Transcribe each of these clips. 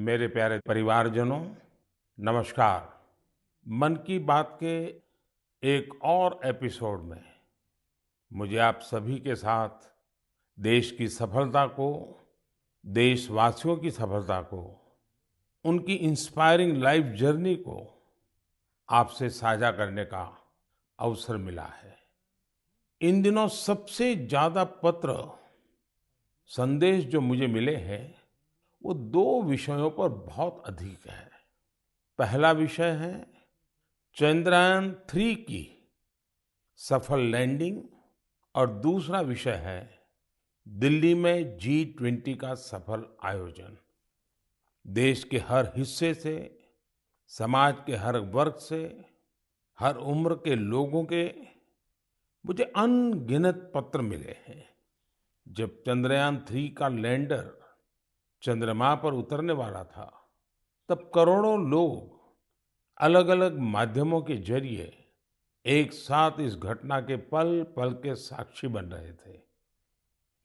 मेरे प्यारे परिवारजनों, नमस्कार। मन की बात के एक और एपिसोड में मुझे आप सभी के साथ देश की सफलता को, देशवासियों की सफलता को, उनकी इंस्पायरिंग लाइफ जर्नी को आपसे साझा करने का अवसर मिला है। इन दिनों सबसे ज्यादा पत्र, संदेश जो मुझे मिले हैं, वो दो विषयों पर बहुत अधिक है। पहला विषय है चंद्रयान-3 की सफल लैंडिंग और दूसरा विषय है दिल्ली में G20 का सफल आयोजन। देश के हर हिस्से से, समाज के हर वर्ग से, हर उम्र के लोगों के मुझे अनगिनत पत्र मिले हैं। जब चंद्रयान-3 का लैंडर चंद्रमा पर उतरने वाला था, तब करोड़ों लोग अलग अलग माध्यमों के जरिए एक साथ इस घटना के पल पल के साक्षी बन रहे थे।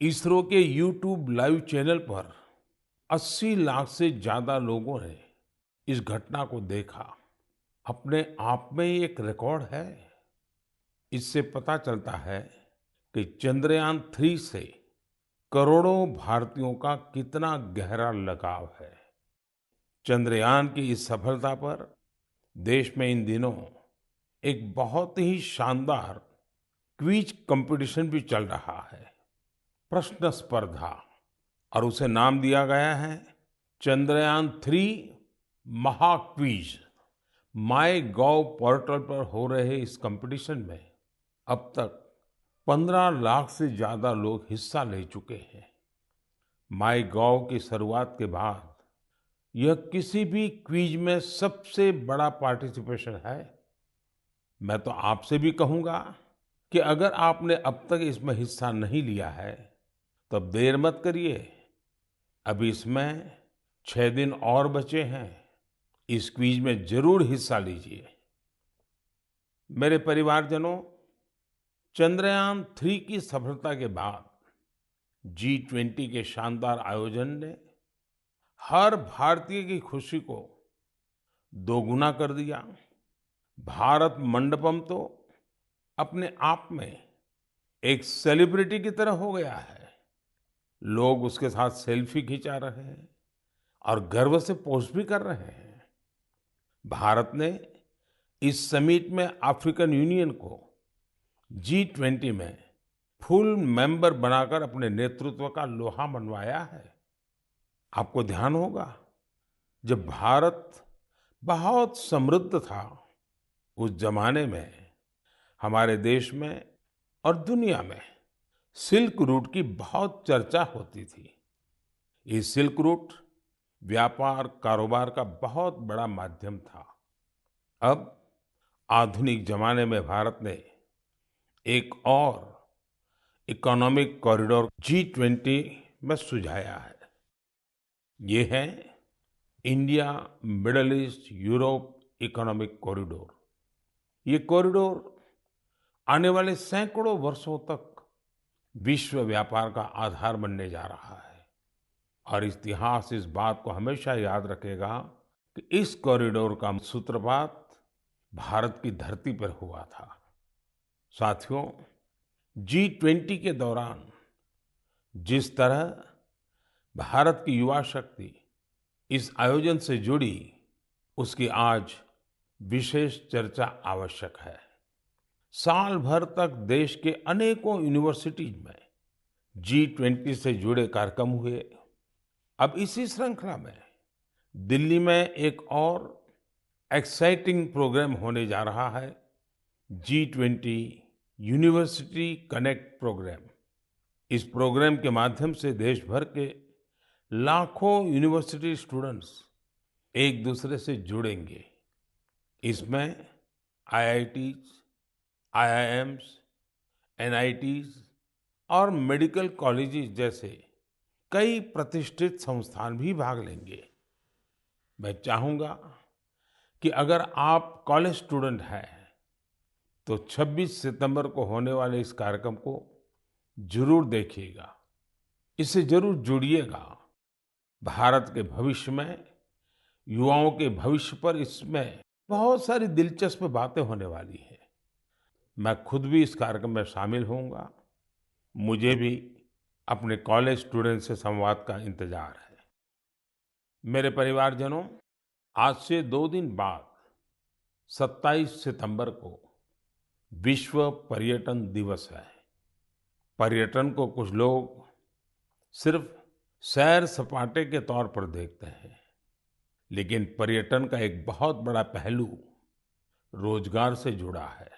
इसरो के YouTube लाइव चैनल पर 80 लाख से ज्यादा लोगों ने इस घटना को देखा। अपने आप में ये एक रिकॉर्ड है। इससे पता चलता है कि चंद्रयान-3 से करोड़ों भारतीयों का कितना गहरा लगाव है। चंद्रयान की इस सफलता पर देश में इन दिनों एक बहुत ही शानदार क्विज कंपटीशन भी चल रहा है, प्रश्न स्पर्धा, और उसे नाम दिया गया है चंद्रयान-3 महाक्विज। माय गॉव पोर्टल पर हो रहे इस कंपटीशन में अब तक 15 लाख से ज्यादा लोग हिस्सा ले चुके हैं। माय गॉव की शुरुआत के बाद यह किसी भी क्विज में सबसे बड़ा पार्टिसिपेशन है। मैं तो आपसे भी कहूंगा कि अगर आपने अब तक इसमें हिस्सा नहीं लिया है, तो अब देर मत करिए। अभी इसमें 6 दिन और बचे हैं। इस क्विज में जरूर हिस्सा लीजिए। मेरे परिवारजनों, चंद्रयान-3 की सफलता के बाद G20 के शानदार आयोजन ने हर भारतीय की खुशी को दोगुना कर दिया। भारत मंडपम तो अपने आप में एक सेलिब्रिटी की तरह हो गया है। लोग उसके साथ सेल्फी खिंचा रहे हैं और गर्व से पोस्ट भी कर रहे हैं। भारत ने इस समिट में अफ्रीकन यूनियन को G20 में फुल मेंबर बनाकर अपने नेतृत्व का लोहा मनवाया है। आपको ध्यान होगा, जब भारत बहुत समृद्ध था, उस जमाने में हमारे देश में और दुनिया में सिल्क रूट की बहुत चर्चा होती थी। ये सिल्क रूट व्यापार कारोबार का बहुत बड़ा माध्यम था। अब आधुनिक जमाने में भारत ने एक और इकोनॉमिक कॉरिडोर G20 में सुझाया है। ये है India middle east Europe economic corridor. ये कॉरिडोर आने वाले सैकड़ों वर्षों तक विश्व व्यापार का आधार बनने जा रहा है। और इतिहास इस बात को हमेशा याद रखेगा कि इस कॉरिडोर का सूत्रपात भारत की धरती पर हुआ था। साथियों, G20 के दौरान जिस तरह भारत की युवा शक्ति इस आयोजन से जुड़ी, उसकी आज विशेष चर्चा आवश्यक है। साल भर तक देश के अनेकों यूनिवर्सिटीज में G20 से जुड़े कार्यक्रम हुए। अब इसी श्रृंखला में दिल्ली में एक और एक्साइटिंग प्रोग्राम होने जा रहा है, G20 यूनिवर्सिटी कनेक्ट प्रोग्राम। इस प्रोग्राम के माध्यम से देश भर के लाखों यूनिवर्सिटी स्टूडेंट्स एक दूसरे से जुड़ेंगे। इसमें IITs, IIMs, NITs और मेडिकल कॉलेजेस जैसे कई प्रतिष्ठित संस्थान भी भाग लेंगे। मैं चाहूंगा कि अगर आप कॉलेज स्टूडेंट हैं, तो 26 सितंबर को होने वाले इस कार्यक्रम को जरूर देखिएगा, इससे जरूर जुड़िएगा। भारत के भविष्य में युवाओं के भविष्य पर इसमें बहुत सारी दिलचस्प बातें होने वाली हैं। मैं खुद भी इस कार्यक्रम में शामिल होऊंगा। मुझे भी अपने कॉलेज स्टूडेंट से संवाद का इंतजार है। मेरे परिवारजनों, आज से 2 दिन बाद 27 सितंबर को विश्व पर्यटन दिवस है। पर्यटन को कुछ लोग सिर्फ सैर सपाटे के तौर पर देखते हैं, लेकिन पर्यटन का एक बहुत बड़ा पहलू रोजगार से जुड़ा है।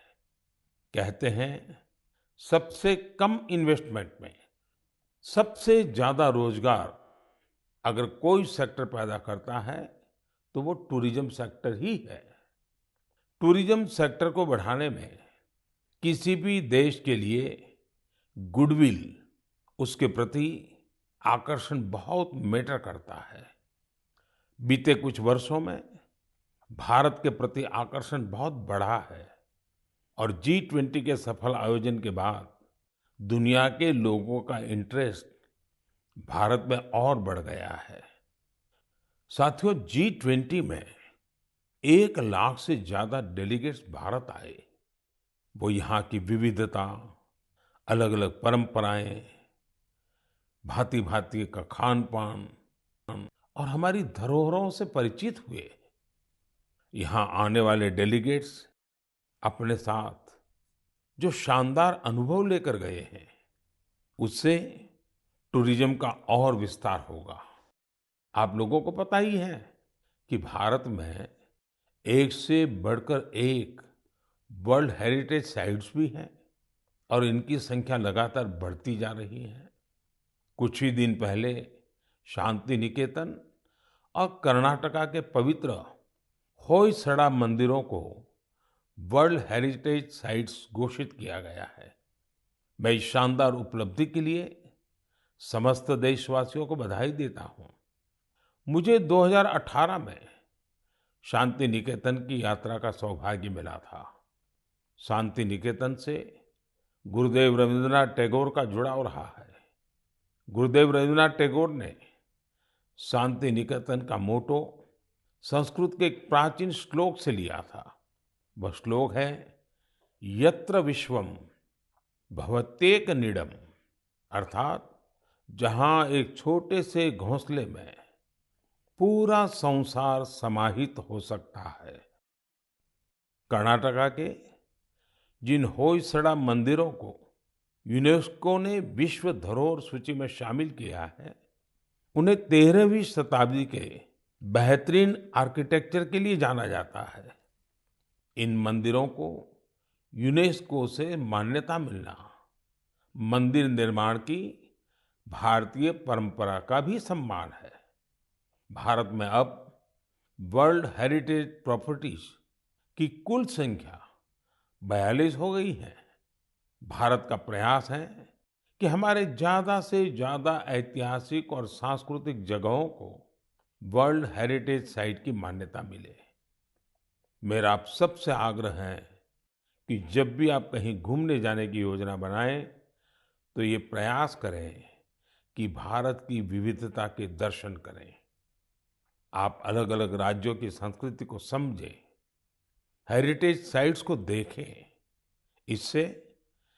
कहते हैं, सबसे कम इन्वेस्टमेंट में सबसे ज्यादा रोजगार अगर कोई सेक्टर पैदा करता है तो वो टूरिज्म सेक्टर ही है। टूरिज्म सेक्टर को बढ़ाने में किसी भी देश के लिए गुडविल, उसके प्रति आकर्षण बहुत मैटर करता है। बीते कुछ वर्षों में भारत के प्रति आकर्षण बहुत बढ़ा है और G20 के सफल आयोजन के बाद दुनिया के लोगों का इंटरेस्ट भारत में और बढ़ गया है। साथियों, G20 में 1 लाख से ज्यादा डेलीगेट्स भारत आए। वो यहाँ की विविधता, अलग अलग परंपराएं, भांति भांति का खान पान और हमारी धरोहरों से परिचित हुए। यहाँ आने वाले डेलीगेट्स अपने साथ जो शानदार अनुभव लेकर गए हैं, उससे टूरिज्म का और विस्तार होगा। आप लोगों को पता ही है कि भारत में एक से बढ़कर एक वर्ल्ड हेरिटेज साइट्स भी हैं और इनकी संख्या लगातार बढ़ती जा रही है। कुछ ही दिन पहले शांति निकेतन और कर्नाटका के पवित्र होयसड़ा मंदिरों को वर्ल्ड हेरिटेज साइट्स घोषित किया गया है। मैं इस शानदार उपलब्धि के लिए समस्त देशवासियों को बधाई देता हूं। मुझे 2018 में शांति निकेतन की यात्रा का सौभाग्य मिला था। शांति निकेतन से गुरुदेव रविंद्रनाथ टैगोर का जुड़ाव रहा है। गुरुदेव रविंद्रनाथ टैगोर ने शांति निकेतन का मोटो संस्कृत के एक प्राचीन श्लोक से लिया था। वह श्लोक है, यत्र विश्वम भवत्येक नीडम, अर्थात जहां एक छोटे से घोंसले में पूरा संसार समाहित हो सकता है। कर्नाटका के जिन होयसड़ा मंदिरों को यूनेस्को ने विश्व धरोहर सूची में शामिल किया है, उन्हें 13वीं शताब्दी के बेहतरीन आर्किटेक्चर के लिए जाना जाता है। इन मंदिरों को यूनेस्को से मान्यता मिलना मंदिर निर्माण की भारतीय परंपरा का भी सम्मान है। भारत में अब वर्ल्ड हेरिटेज प्रॉपर्टीज की कुल संख्या 42 हो गई है। भारत का प्रयास है कि हमारे ज्यादा से ज्यादा ऐतिहासिक और सांस्कृतिक जगहों को वर्ल्ड हेरिटेज साइट की मान्यता मिले। मेरा आप सबसे आग्रह है कि जब भी आप कहीं घूमने जाने की योजना बनाएं, तो ये प्रयास करें कि भारत की विविधता के दर्शन करें। आप अलग अलग राज्यों की संस्कृति को समझें, हेरिटेज साइट्स को देखें। इससे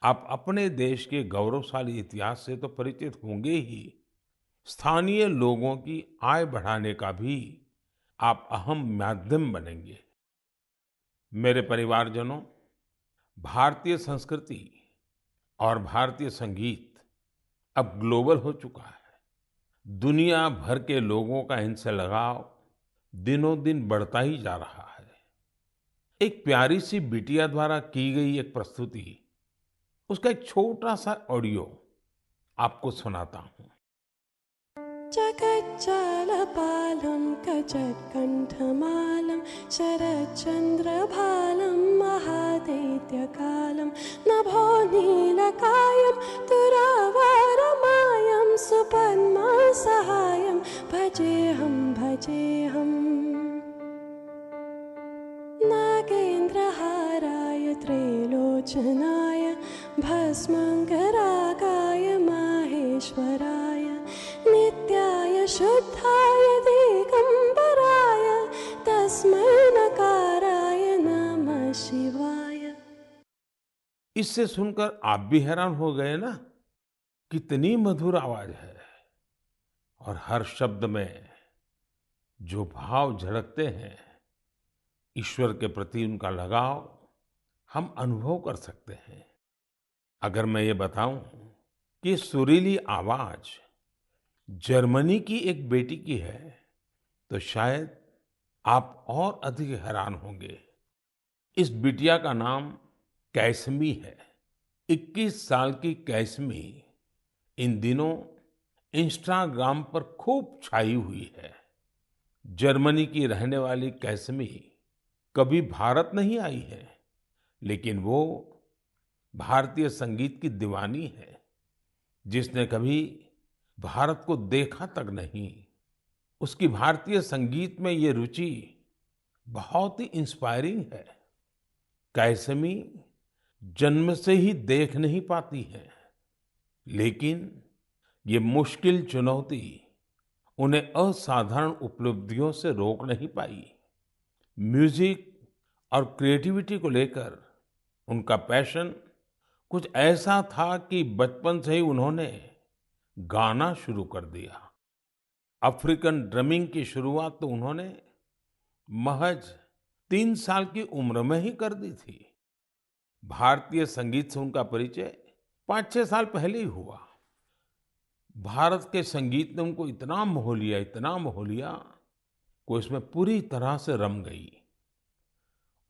आप अपने देश के गौरवशाली इतिहास से तो परिचित होंगे ही, स्थानीय लोगों की आय बढ़ाने का भी आप अहम माध्यम बनेंगे। मेरे परिवारजनों, भारतीय संस्कृति और भारतीय संगीत अब ग्लोबल हो चुका है। दुनिया भर के लोगों का इनसे लगाव दिनों दिन बढ़ता ही जा रहा है। एक प्यारी सी बिटिया द्वारा की गई एक प्रस्तुति, उसका एक छोटा सा ऑडियो आपको सुनाता हूं। जगज्जालपालं कजत्कण्ठमालं शरच्चन्द्रभालं महादैत्यकालं नभो नीलकायं तुरावरमायं सुपद्मसहायं भजेऽहं भजेऽहम्। नागेन्द्रहाराय त्रैलोचनाय भस्मङ्गरागाय माहेश्वराय नित्याय शुद्धाय दिगम्बराय इससे सुनकर आप भी हैरान हो गए ना, कितनी मधुर आवाज है और हर शब्द में जो भाव झलकते हैं, ईश्वर के प्रति उनका लगाव हम अनुभव कर सकते हैं। अगर मैं ये बताऊं कि ये सुरीली आवाज जर्मनी की एक बेटी की है, तो शायद आप और अधिक हैरान होंगे। इस बिटिया का नाम कैसमी है। 21 साल की कैसमी इन दिनों इंस्टाग्राम पर खूब छाई हुई है। जर्मनी की रहने वाली कैसमी कभी भारत नहीं आई है, लेकिन वो भारतीय संगीत की दीवानी है, जिसने कभी भारत को देखा तक नहीं। उसकी भारतीय संगीत में ये रुचि बहुत ही इंस्पायरिंग है। कैसमी जन्म से ही देख नहीं पाती है, लेकिन ये मुश्किल चुनौती उन्हें असाधारण उपलब्धियों से रोक नहीं पाई। म्यूजिक और क्रिएटिविटी को लेकर उनका पैशन कुछ ऐसा था कि बचपन से ही उन्होंने गाना शुरू कर दिया। अफ्रीकन ड्रमिंग की शुरुआत तो उन्होंने महज 3 साल की उम्र में ही कर दी थी। भारतीय संगीत से उनका परिचय 5-6 साल पहले ही हुआ। भारत के संगीत ने उनको इतना मोह लिया, इतना मोह लिया कि उसमें पूरी तरह से रम गई।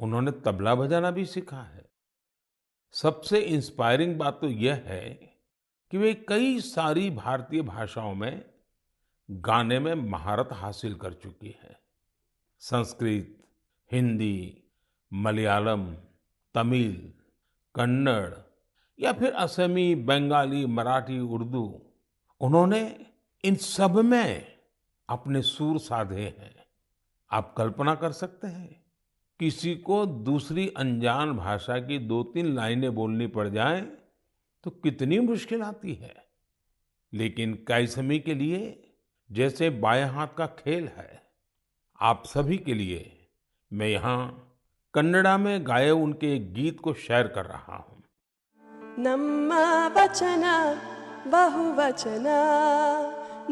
उन्होंने तबला बजाना भी सीखा है। सबसे इंस्पायरिंग बात तो यह है कि वे कई सारी भारतीय भाषाओं में गाने में महारत हासिल कर चुकी है। संस्कृत, हिंदी, मलयालम, तमिल, कन्नड़ या फिर असमी, बंगाली, मराठी, उर्दू, उन्होंने इन सब में अपने सुर साधे हैं। आप कल्पना कर सकते हैं, किसी को दूसरी अनजान भाषा की 2-3 लाइनें बोलनी पड़ जाएं तो कितनी मुश्किल आती है। लेकिन कैसमी के लिए जैसे बाएं हाथ का खेल है। आप सभी के लिए मैं यहाँ कन्नड़ा में गाए उनके एक गीत को शेयर कर रहा हूँ। ನಮ್ಮ ವಚನ ಬಹುವಚನ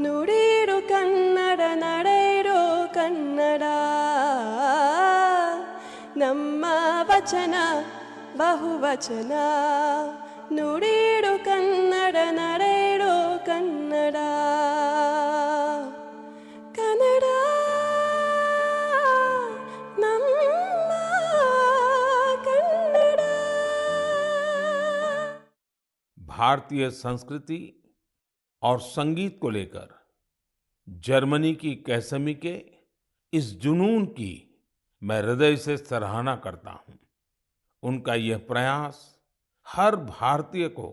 ನುಡಿರು ಕನ್ನಡ ನಡೆಯಿರೋ ಕನ್ನಡ ನಮ್ಮ ವಚನ ಬಹುವಚನ ನುಡಿರು ಕನ್ನಡ ನಡೆಯಿರೋ ಕನ್ನಡ ಕನ್ನಡ ನಮ್ಮ ಕನ್ನಡ। भारतीय संस्कृति और संगीत को लेकर जर्मनी की कैसमी के इस जुनून की मैं हृदय से सराहना करता हूँ। उनका यह प्रयास हर भारतीय को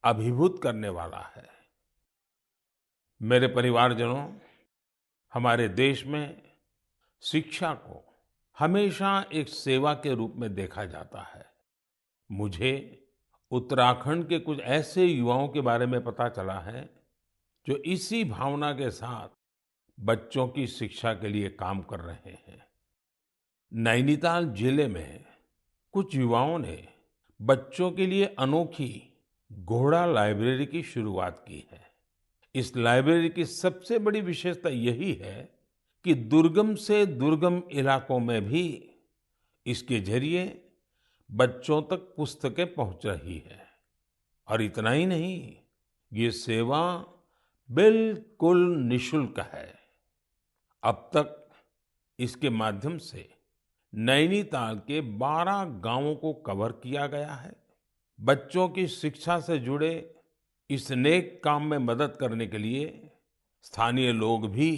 अभिभूत करने वाला है। मेरे परिवारजनों, हमारे देश में शिक्षा को हमेशा एक सेवा के रूप में देखा जाता है। मुझे उत्तराखंड के कुछ ऐसे युवाओं के बारे में पता चला है जो इसी भावना के साथ बच्चों की शिक्षा के लिए काम कर रहे हैं। नैनीताल जिले में कुछ युवाओं ने बच्चों के लिए अनोखी घोड़ा लाइब्रेरी की शुरुआत की है। इस लाइब्रेरी की सबसे बड़ी विशेषता यही है कि दुर्गम से दुर्गम इलाकों में भी इसके जरिए बच्चों तक पुस्तकें पहुंच रही है। और इतना ही नहीं, ये सेवा बिल्कुल निशुल्क है। अब तक इसके माध्यम से नैनीताल के 12 गांवों को कवर किया गया है। बच्चों की शिक्षा से जुड़े इस नेक काम में मदद करने के लिए स्थानीय लोग भी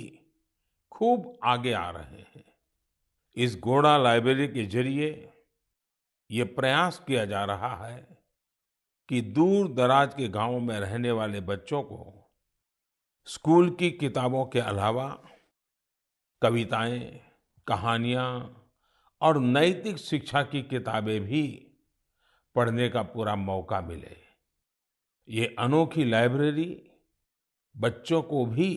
खूब आगे आ रहे हैं। इस घोड़ा लाइब्रेरी के जरिए ये प्रयास किया जा रहा है कि दूर दराज के गांवों में रहने वाले बच्चों को स्कूल की किताबों के अलावा कविताएं, कहानियां और नैतिक शिक्षा की किताबें भी पढ़ने का पूरा मौका मिले। ये अनोखी लाइब्रेरी बच्चों को भी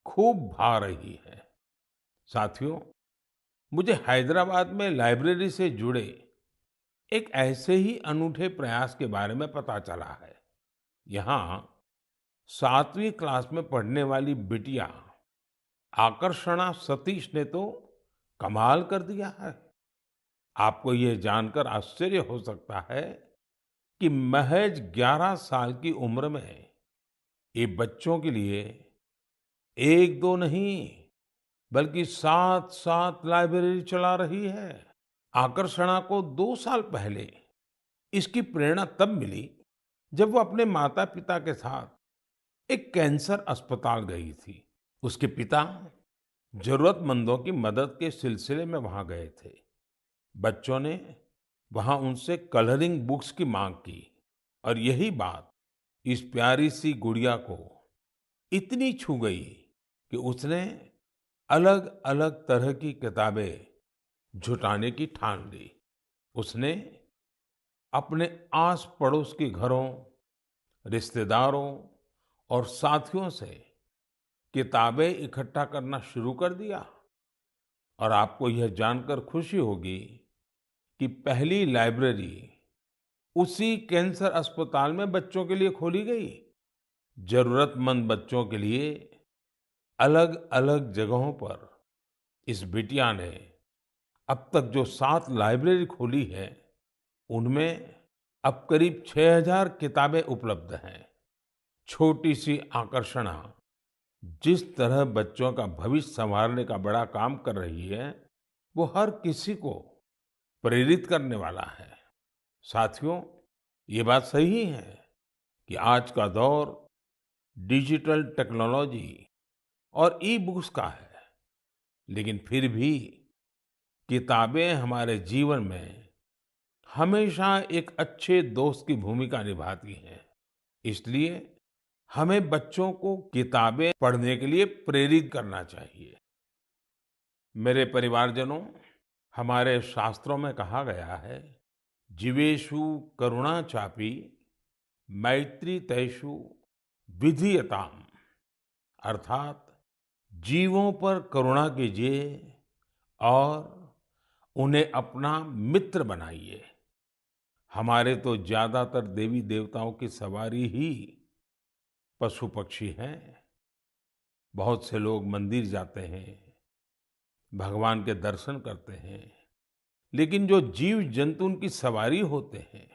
खूब भा रही है। साथियों, मुझे हैदराबाद में लाइब्रेरी से जुड़े एक ऐसे ही अनूठे प्रयास के बारे में पता चला है। यहाँ 7वीं क्लास में पढ़ने वाली बिटिया आकर्षणा सतीश ने तो कमाल कर दिया है। आपको ये जानकर आश्चर्य हो सकता है कि महज 11 साल की उम्र में ये बच्चों के लिए एक दो नहीं बल्कि 7 लाइब्रेरी चला रही है। आकर्षणा को 2 साल पहले इसकी प्रेरणा तब मिली जब वो अपने माता पिता के साथ एक कैंसर अस्पताल गई थी। उसके पिता जरूरतमंदों की मदद के सिलसिले में वहां गए थे। बच्चों ने वहां उनसे कलरिंग बुक्स की मांग की और यही बात इस प्यारी सी गुड़िया को इतनी छू गई कि उसने अलग अलग तरह की किताबें जुटाने की ठान ली। उसने अपने आस पड़ोस के घरों, रिश्तेदारों और साथियों से किताबें इकट्ठा करना शुरू कर दिया। और आपको यह जानकर खुशी होगी कि पहली लाइब्रेरी उसी कैंसर अस्पताल में बच्चों के लिए खोली गई। जरूरतमंद बच्चों के लिए अलग अलग जगहों पर इस बिटिया ने अब तक जो 7 लाइब्रेरी खोली है उनमें अब करीब 6000 किताबें उपलब्ध हैं। छोटी सी आकर्षणा जिस तरह बच्चों का भविष्य संवारने का बड़ा काम कर रही है वो हर किसी को प्रेरित करने वाला है। साथियों, ये बात सही है कि आज का दौर डिजिटल टेक्नोलॉजी और ई बुक्स का है, लेकिन फिर भी किताबें हमारे जीवन में हमेशा एक अच्छे दोस्त की भूमिका निभाती हैं। इसलिए हमें बच्चों को किताबें पढ़ने के लिए प्रेरित करना चाहिए। मेरे परिवारजनों, हमारे शास्त्रों में कहा गया है, जीवेषु करुणा चापि मैत्री तेषु विधीयताम, अर्थात जीवों पर करुणा कीजिए और उन्हें अपना मित्र बनाइए। हमारे तो ज्यादातर देवी देवताओं की सवारी ही पशु पक्षी हैं। बहुत से लोग मंदिर जाते हैं, भगवान के दर्शन करते हैं, लेकिन जो जीव जंतु उनकी सवारी होते हैं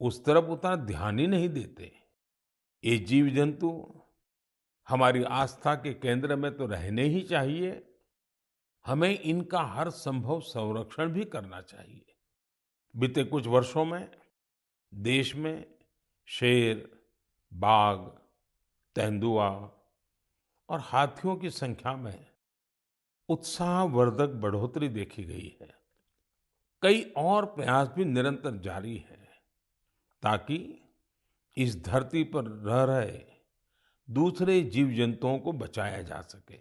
उस तरफ उतना ध्यान ही नहीं देते। ये जीव जंतु हमारी आस्था के केंद्र में तो रहने ही चाहिए, हमें इनका हर संभव संरक्षण भी करना चाहिए। बीते कुछ वर्षों में देश में शेर, बाघ, तेंदुआ और हाथियों की संख्या में उत्साहवर्धक बढ़ोतरी देखी गई है। कई और प्रयास भी निरंतर जारी हैं ताकि इस धरती पर रह रहे दूसरे जीव जंतुओं को बचाया जा सके।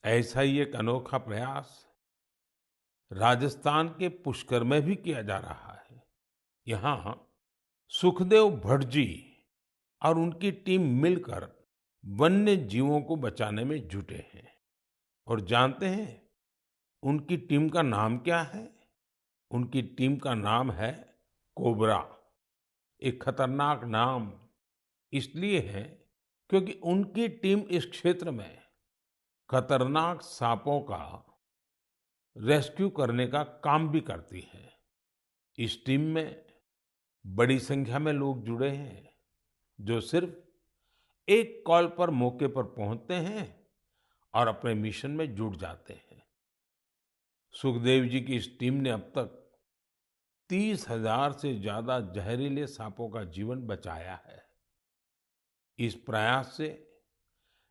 ऐसा ही एक अनोखा प्रयास राजस्थान के पुष्कर में भी किया जा रहा है। यहाँ सुखदेव भट्ट जी और उनकी टीम मिलकर वन्य जीवों को बचाने में जुटे हैं। और जानते हैं उनकी टीम का नाम क्या है? उनकी टीम का नाम है कोबरा। एक खतरनाक नाम इसलिए है क्योंकि उनकी टीम इस क्षेत्र में खतरनाक सांपों का रेस्क्यू करने का काम भी करती है। इस टीम में बड़ी संख्या में लोग जुड़े हैं जो सिर्फ एक कॉल पर मौके पर पहुंचते हैं और अपने मिशन में जुट जाते हैं। सुखदेव जी की इस टीम ने अब तक 30,000 से ज्यादा जहरीले सांपों का जीवन बचाया है। इस प्रयास से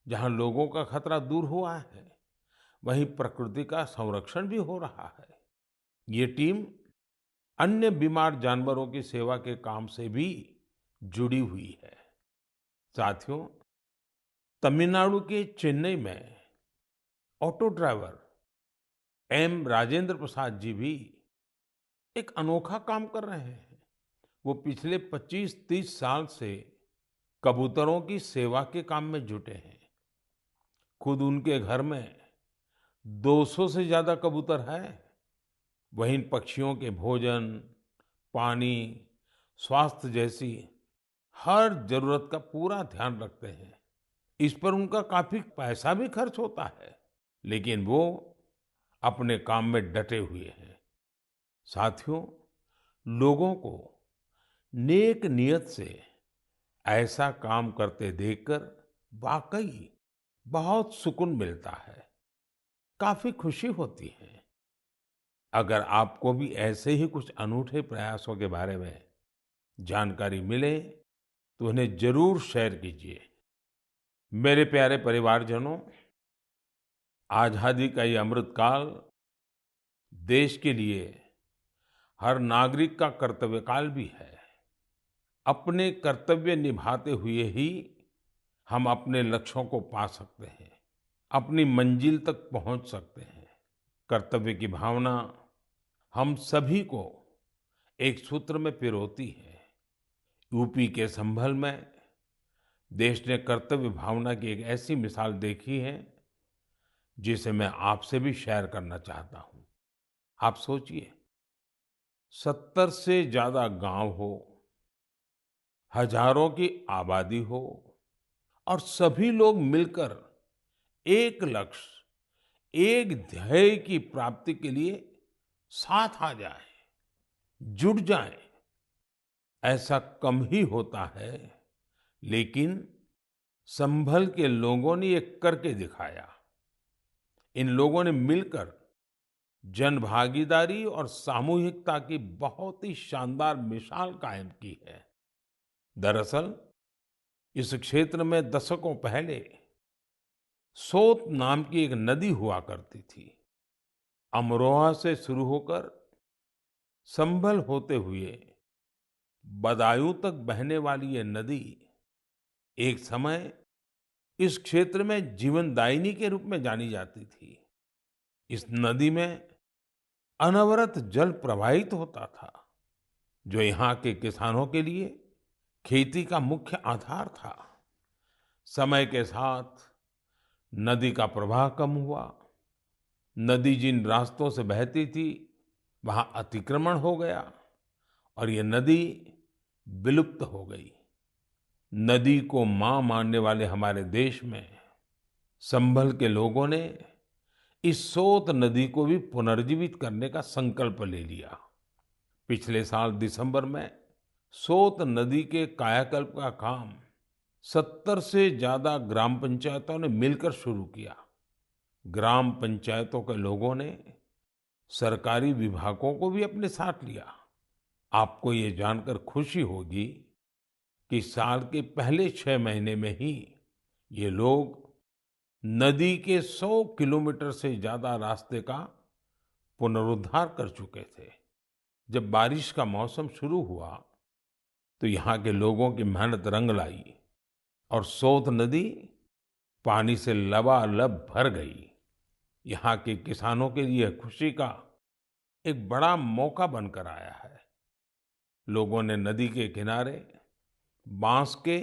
जहां लोगों का खतरा दूर हुआ है, वहीं प्रकृति का संरक्षण भी हो रहा है। ये टीम अन्य बीमार जानवरों की सेवा के काम से भी जुड़ी हुई है। साथियों, तमिलनाडु के चेन्नई में auto driver M Rajendra Prasad ji भी एक अनोखा काम कर रहे हैं। वो पिछले 25-30 साल से कबूतरों की सेवा के काम में जुटे हैं। खुद उनके घर में 200 से ज्यादा कबूतर हैं। वहीं इन पक्षियों के भोजन, पानी, स्वास्थ्य जैसी हर जरूरत का पूरा ध्यान रखते हैं। इस पर उनका काफी पैसा भी खर्च होता है, लेकिन वो अपने काम में डटे हुए हैं। साथियों, लोगों को नेक नियत से ऐसा काम करते देखकर वाकई बहुत सुकून मिलता है, काफी खुशी होती है। अगर आपको भी ऐसे ही कुछ अनूठे प्रयासों के बारे में जानकारी मिले तो उन्हें जरूर शेयर कीजिए। मेरे प्यारे परिवारजनों, आजादी का ये अमृत काल देश के लिए हर नागरिक का कर्तव्य काल भी है। अपने कर्तव्य निभाते हुए ही हम अपने लक्ष्यों को पा सकते हैं, अपनी मंजिल तक पहुंच सकते हैं। कर्तव्य की भावना हम सभी को एक सूत्र में पिरोती है। यूपी के संभल में देश ने कर्तव्य भावना की एक ऐसी मिसाल देखी है जिसे मैं आपसे भी शेयर करना चाहता हूं। आप सोचिए, 70 से ज्यादा गांव हो, हजारों की आबादी हो और सभी लोग मिलकर एक लक्ष्य, एक ध्येय की प्राप्ति के लिए साथ आ जाए, जुट जाए। ऐसा कम ही होता है, लेकिन संभल के लोगों ने ये करके दिखाया। इन लोगों ने मिलकर जन भागीदारी और सामूहिकता की बहुत ही शानदार मिसाल कायम की है। दरअसल इस क्षेत्र में दशकों पहले सोत नाम की एक नदी हुआ करती थी। अमरोहा से शुरू होकर संभल होते हुए बदायूं तक बहने वाली ये नदी एक समय इस क्षेत्र में जीवनदायिनी के रूप में जानी जाती थी। इस नदी में अनवरत जल प्रवाहित होता था, जो यहाँ के किसानों के लिए खेती का मुख्य आधार था। समय के साथ नदी का प्रवाह कम हुआ। नदी जिन रास्तों से बहती थी वहां अतिक्रमण हो गया और ये नदी विलुप्त हो गई। नदी को मां मानने वाले हमारे देश में संभल के लोगों ने इस सोत नदी को भी पुनर्जीवित करने का संकल्प ले लिया। पिछले साल दिसंबर में सोत नदी के कायाकल्प का काम 70 से ज्यादा ग्राम पंचायतों ने मिलकर शुरू किया। ग्राम पंचायतों के लोगों ने सरकारी विभागों को भी अपने साथ लिया। आपको ये जानकर खुशी होगी कि साल के पहले 6 महीने में ही ये लोग नदी के 100 किलोमीटर से ज्यादा रास्ते का पुनरुद्धार कर चुके थे। जब बारिश का मौसम शुरू हुआ तो यहाँ के लोगों की मेहनत रंग लाई और सोत नदी पानी से लबालब भर गई। यहाँ के किसानों के लिए खुशी का एक बड़ा मौका बनकर आया है। लोगों ने नदी के किनारे बांस के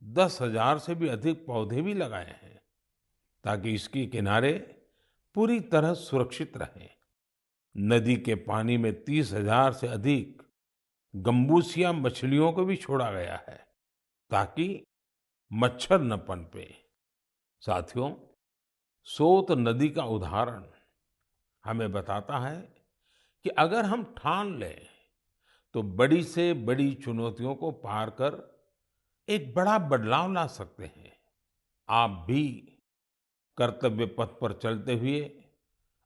10,000 से भी अधिक पौधे भी लगाए हैं ताकि इसके किनारे पूरी तरह सुरक्षित रहें। नदी के पानी में 30,000 से अधिक गम्बूसिया मछलियों को भी छोड़ा गया है ताकि मच्छर न पनपे। साथियों, सोत नदी का उदाहरण हमें बताता है कि अगर हम ठान लें तो बड़ी से बड़ी चुनौतियों को पार कर एक बड़ा बदलाव ला सकते हैं। आप भी कर्तव्य पथ पर चलते हुए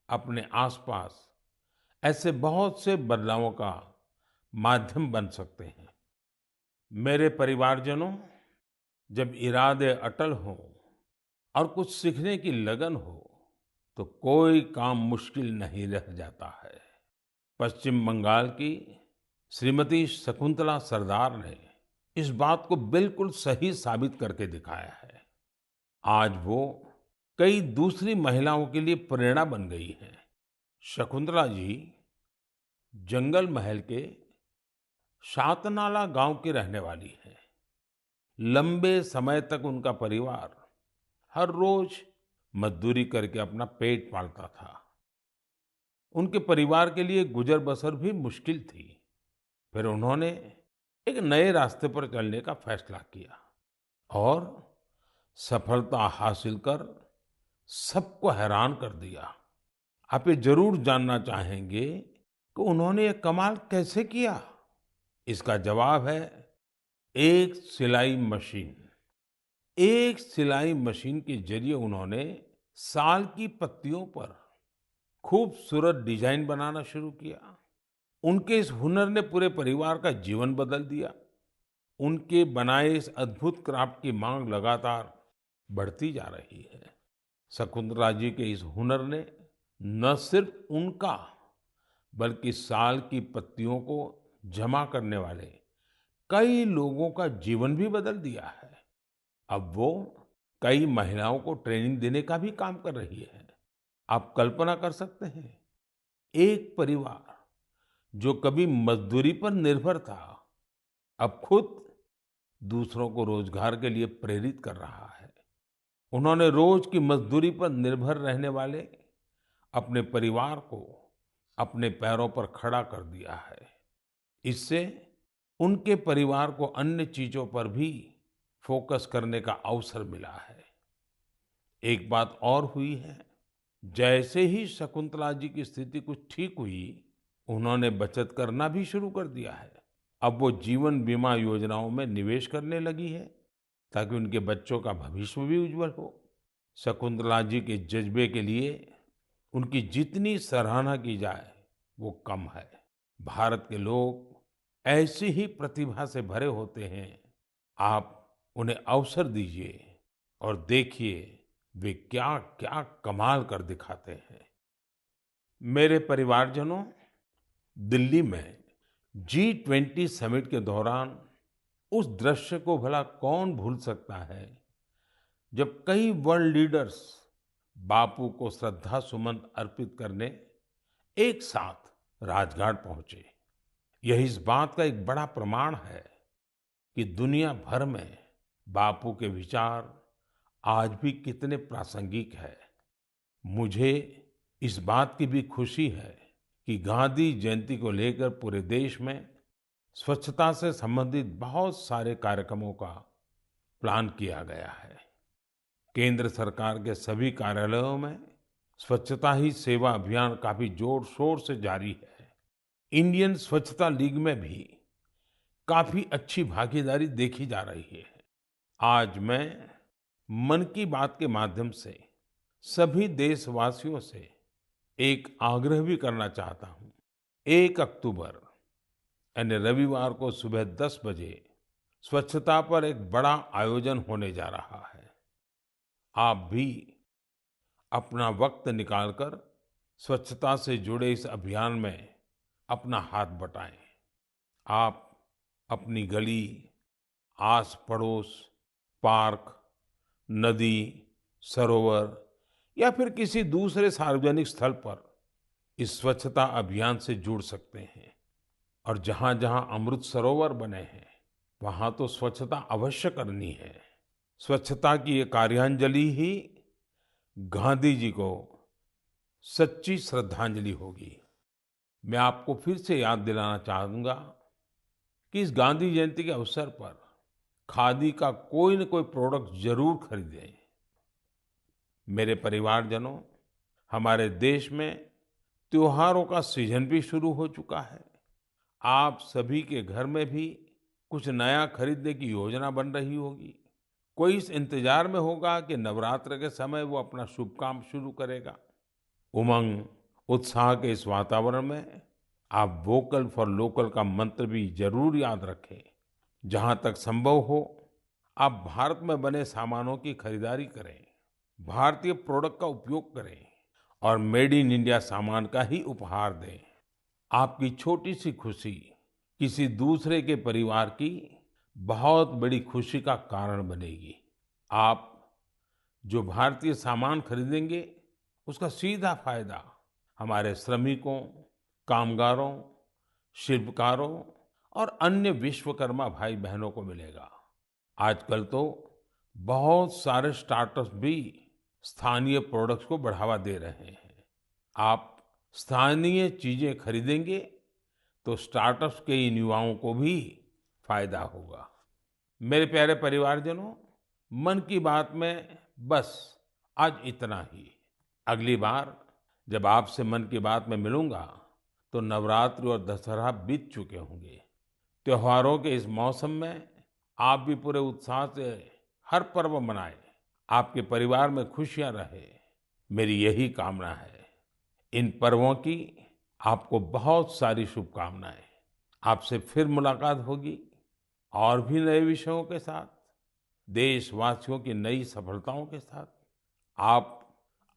अपने आसपास ऐसे बहुत से बदलावों का माध्यम बन सकते हैं। मेरे परिवारजनों, जब इरादे अटल हों और कुछ सीखने की लगन हो तो कोई काम मुश्किल नहीं रह जाता है। पश्चिम बंगाल की श्रीमती शकुंतला सरदार ने इस बात को बिल्कुल सही साबित करके दिखाया है। आज वो कई दूसरी महिलाओं के लिए प्रेरणा बन गई हैं। शकुंतला जी जंगल महल के शातनाला गांव की रहने वाली हैं। लंबे समय तक उनका परिवार हर रोज मजदूरी करके अपना पेट पालता था। उनके परिवार के लिए गुजर बसर भी मुश्किल थी। फिर उन्होंने एक नए रास्ते पर चलने का फैसला किया और सफलता हासिल कर सबको हैरान कर दिया। आप ये जरूर जानना चाहेंगे कि उन्होंने ये कमाल कैसे किया? इसका जवाब है एक सिलाई मशीन। एक सिलाई मशीन के जरिए उन्होंने साल की पत्तियों पर खूबसूरत डिजाइन बनाना शुरू किया। उनके इस हुनर ने पूरे परिवार का जीवन बदल दिया। उनके बनाए इस अद्भुत क्राफ्ट की मांग लगातार बढ़ती जा रही है। शकुंतला जी के इस हुनर ने न सिर्फ उनका बल्कि साल की पत्तियों को जमा करने वाले कई लोगों का जीवन भी बदल दिया है। अब वो कई महिलाओं को ट्रेनिंग देने का भी काम कर रही है। आप कल्पना कर सकते हैं, एक परिवार जो कभी मजदूरी पर निर्भर था, अब खुद दूसरों को रोजगार के लिए प्रेरित कर रहा है। उन्होंने रोज की मजदूरी पर निर्भर रहने वाले अपने परिवार को अपने पैरों पर खड़ा कर दिया है। इससे उनके परिवार को अन्य चीजों पर भी फोकस करने का अवसर मिला है। एक बात और हुई है, जैसे ही शकुंतला जी की स्थिति कुछ ठीक हुई, उन्होंने बचत करना भी शुरू कर दिया है। अब वो जीवन बीमा योजनाओं में निवेश करने लगी है ताकि उनके बच्चों का भविष्य भी उज्जवल हो। शकुंतला जी के जज्बे के लिए उनकी जितनी सराहना की जाए वो कम है। भारत के लोग ऐसी ही प्रतिभा से भरे होते हैं। आप उन्हें अवसर दीजिए और देखिए वे क्या क्या कमाल कर दिखाते हैं। मेरे परिवारजनों, दिल्ली में G20 समिट के दौरान उस दृश्य को भला कौन भूल सकता है, जब कई वर्ल्ड लीडर्स बापू को श्रद्धा सुमन अर्पित करने एक साथ राजघाट पहुंचे। यह इस बात का एक बड़ा प्रमाण है कि दुनिया भर में बापू के विचार आज भी कितने प्रासंगिक है। मुझे इस बात की भी खुशी है कि गांधी जयंती को लेकर पूरे देश में स्वच्छता से संबंधित बहुत सारे कार्यक्रमों का प्लान किया गया है। केंद्र सरकार के सभी कार्यालयों में स्वच्छता ही सेवा अभियान काफी जोर शोर से जारी है। इंडियन स्वच्छता लीग में भी काफी अच्छी भागीदारी देखी जा रही है। आज मैं मन की बात के माध्यम से सभी देशवासियों से एक आग्रह भी करना चाहता हूं। 1 अक्टूबर यानी रविवार को सुबह 10 बजे स्वच्छता पर एक बड़ा आयोजन होने जा रहा है। आप भी अपना वक्त निकालकर स्वच्छता से जुड़े इस अभियान में अपना हाथ बटाएं। आप अपनी गली, आस पड़ोस, पार्क, नदी, सरोवर या फिर किसी दूसरे सार्वजनिक स्थल पर इस स्वच्छता अभियान से जुड़ सकते हैं। और जहां जहां अमृत सरोवर बने हैं, वहां तो स्वच्छता अवश्य करनी है। स्वच्छता की ये कार्यांजलि ही गांधी जी को सच्ची श्रद्धांजलि होगी। मैं आपको फिर से याद दिलाना चाहूंगा कि इस गांधी जयंती के अवसर पर खादी का कोई न कोई प्रोडक्ट जरूर खरीदें। मेरे परिवारजनों, हमारे देश में त्योहारों का सीजन भी शुरू हो चुका है। आप सभी के घर में भी कुछ नया खरीदने की योजना बन रही होगी। कोई इस इंतजार में होगा कि नवरात्र के समय वो अपना शुभ काम शुरू करेगा। उमंग, उत्साह के इस वातावरण में आप वोकल फॉर लोकल का मंत्र भी जरूर याद रखें। जहां तक संभव हो, आप भारत में बने सामानों की खरीदारी करें, भारतीय प्रोडक्ट का उपयोग करें और मेड इन इंडिया सामान का ही उपहार दें। आपकी छोटी सी खुशी किसी दूसरे के परिवार की बहुत बड़ी खुशी का कारण बनेगी। आप जो भारतीय सामान खरीदेंगे, उसका सीधा फायदा हमारे श्रमिकों, कामगारों, शिल्पकारों और अन्य विश्वकर्मा भाई बहनों को मिलेगा। आजकल तो बहुत सारे स्टार्टअप्स भी स्थानीय प्रोडक्ट्स को बढ़ावा दे रहे हैं। आप स्थानीय चीजें खरीदेंगे तो स्टार्टअप्स के इन युवाओं को भी फायदा होगा। मेरे प्यारे परिवारजनों, मन की बात में बस आज इतना ही। अगली बार जब आपसे मन की बात में मिलूंगा तो नवरात्रि और दशहरा बीत चुके होंगे। त्योहारों के इस मौसम में आप भी पूरे उत्साह से हर पर्व मनाएं, आपके परिवार में खुशियां रहे, मेरी यही कामना है। इन पर्वों की आपको बहुत सारी शुभकामनाएं। आपसे फिर मुलाकात होगी और भी नए विषयों के साथ, देशवासियों की नई सफलताओं के साथ। आप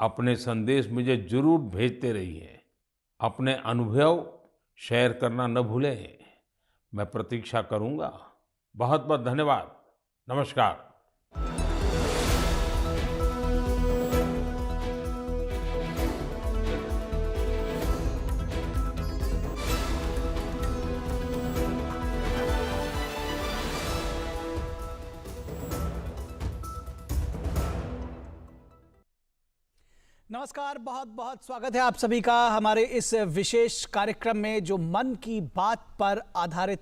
अपने संदेश मुझे जरूर भेजते रहिए। अपने अनुभव शेयर करना न भूलें। मैं प्रतीक्षा करूंगा। बहुत बहुत धन्यवाद। नमस्कार। नमस्कार, बहुत बहुत स्वागत है आप सभी का हमारे इस विशेष कार्यक्रम में जो मन की बात पर आधारित